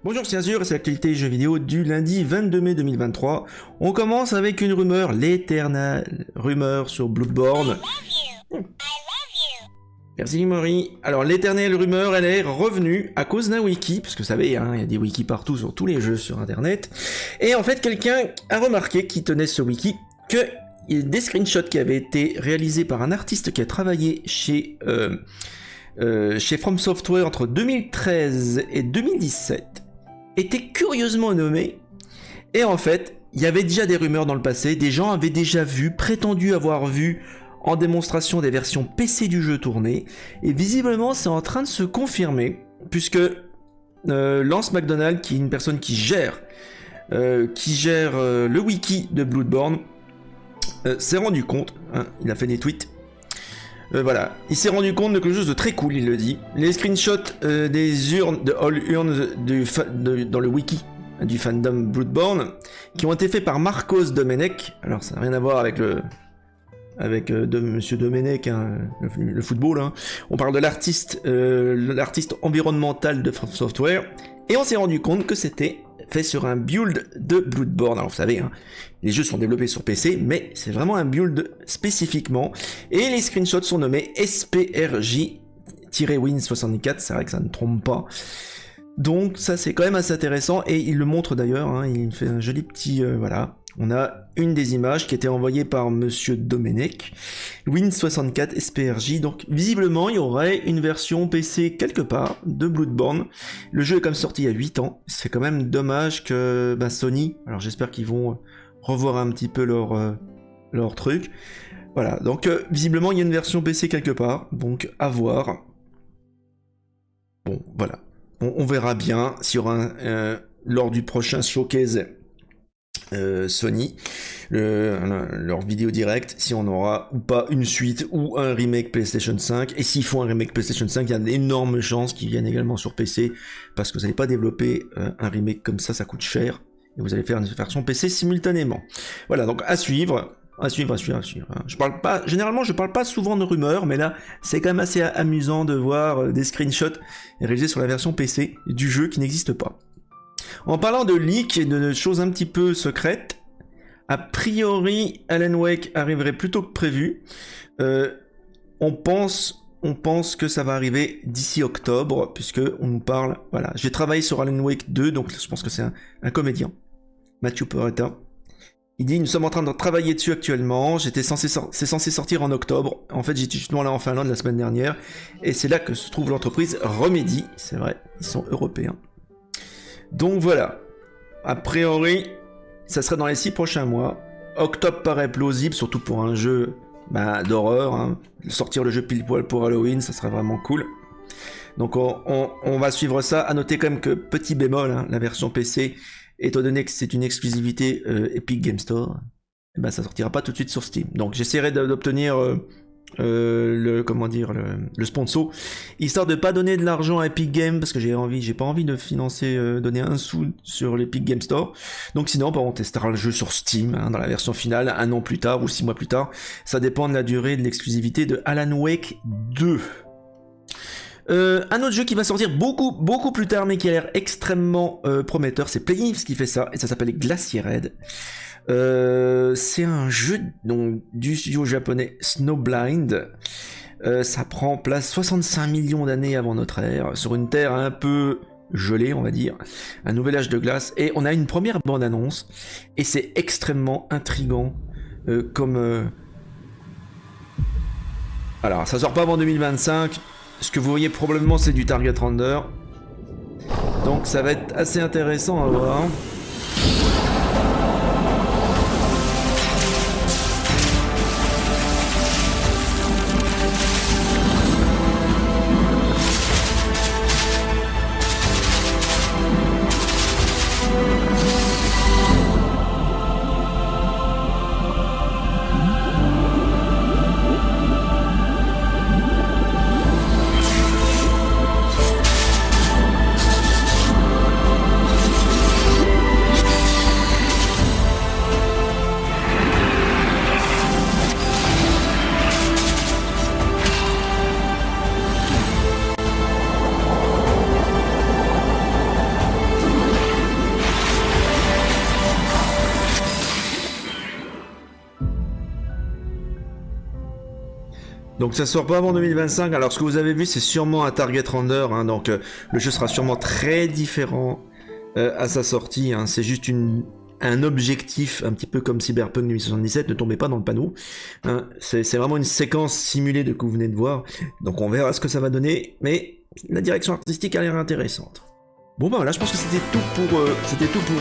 Bonjour, c'est Azur et c'est l'actualité jeux vidéo du lundi 22 mai 2023. On commence avec une rumeur, l'éternelle rumeur sur Bloodborne. Merci Maury. Alors l'éternelle rumeur, elle est revenue à cause d'un wiki, parce que vous savez, hein, il y a des wikis partout sur tous les jeux sur internet. Et en fait, quelqu'un a remarqué qui tenait ce wiki que des screenshots qui avaient été réalisés par un artiste qui a travaillé chez From Software entre 2013 et 2017 étaient curieusement nommés. Et en fait, il y avait déjà des rumeurs dans le passé, des gens avaient déjà vu, prétendu avoir vu en démonstration des versions PC du jeu tourner, et visiblement c'est en train de se confirmer, puisque Lance McDonald, qui est une personne qui gère le wiki de Bloodborne, s'est rendu compte, hein, il a fait des tweets, voilà, il s'est rendu compte de quelque chose de très cool, il le dit. Les screenshots des urnes, de All Urns dans le wiki du fandom Bloodborne, qui ont été faits par Marcos Domenech. Alors ça n'a rien à voir avec Monsieur Domenech, hein, le football. Hein. On parle de l'artiste environnemental de From Software, et on s'est rendu compte que c'était fait sur un build de Bloodborne. Alors vous savez, hein, les jeux sont développés sur PC, mais c'est vraiment un build spécifiquement. Et les screenshots sont nommés SPRJ-Win64, c'est vrai que ça ne trompe pas. Donc ça c'est quand même assez intéressant, et il le montre d'ailleurs, hein, il fait un joli petit... voilà. On a une des images qui a été envoyée par Monsieur Domenech, Win64 SPRJ, donc visiblement il y aurait une version PC quelque part de Bloodborne. Le jeu est quand même sorti il y a 8 ans, c'est quand même dommage que Sony, alors j'espère qu'ils vont revoir un petit peu leur truc. Voilà, donc visiblement il y a une version PC quelque part, donc à voir. Bon, voilà, on verra bien s'il y aura lors du prochain showcase Sony, leur vidéo direct, si on aura ou pas une suite ou un remake PlayStation 5, et s'ils font un remake PlayStation 5, il y a d'énormes chances qu'ils viennent également sur PC, parce que vous n'allez pas développer un remake comme ça coûte cher, et vous allez faire une version PC simultanément. Voilà, donc à suivre. Généralement je parle pas souvent de rumeurs, mais là c'est quand même assez amusant de voir des screenshots réalisés sur la version PC du jeu qui n'existe pas. En parlant de leaks et de choses un petit peu secrètes, a priori Alan Wake arriverait plus tôt que prévu. On pense que ça va arriver d'ici octobre, puisque on nous parle... Voilà, j'ai travaillé sur Alan Wake 2, donc je pense que c'est un comédien, Matthew Peretta. Il dit, nous sommes en train de travailler dessus actuellement, c'est censé sortir en octobre. En fait, j'étais justement là en Finlande la semaine dernière, et c'est là que se trouve l'entreprise Remedy. C'est vrai, ils sont européens. Donc voilà, a priori, ça serait dans les 6 prochains mois. Octobre paraît plausible, surtout pour un jeu d'horreur. Hein. Sortir le jeu pile poil pour Halloween, ça serait vraiment cool. Donc on va suivre ça. À noter quand même que, petit bémol, hein, la version PC, étant donné que c'est une exclusivité Epic Game Store, ça sortira pas tout de suite sur Steam. Donc j'essaierai d'obtenir... le sponsor, histoire de pas donner de l'argent à Epic Games, parce que j'ai pas envie de financer, donner un sou sur l'Epic Game Store. Donc sinon, on testera le jeu sur Steam, hein, dans la version finale, 1 an plus tard ou 6 mois plus tard. Ça dépend de la durée de l'exclusivité de Alan Wake 2. Un autre jeu qui va sortir beaucoup plus tard, mais qui a l'air extrêmement prometteur, c'est Playifs qui fait ça, et ça s'appelle Glacier Red. C'est un jeu donc, du studio japonais Snowblind. Ça prend place 65 millions d'années avant notre ère, sur une terre un peu gelée, on va dire, un nouvel âge de glace, et on a une première bande-annonce, et c'est extrêmement intriguant Alors, ça sort pas avant 2025, ce que vous voyez probablement c'est du target render, donc ça va être assez intéressant à voir. Donc ça sort pas avant 2025. Alors ce que vous avez vu, c'est sûrement un target render, hein, donc le jeu sera sûrement très différent à sa sortie. Hein. C'est juste un objectif, un petit peu comme Cyberpunk 2077, ne tombez pas dans le panneau. Hein. C'est vraiment une séquence simulée de que vous venez de voir. Donc on verra ce que ça va donner, mais la direction artistique a l'air intéressante. Bon bah voilà, je pense que c'était tout pour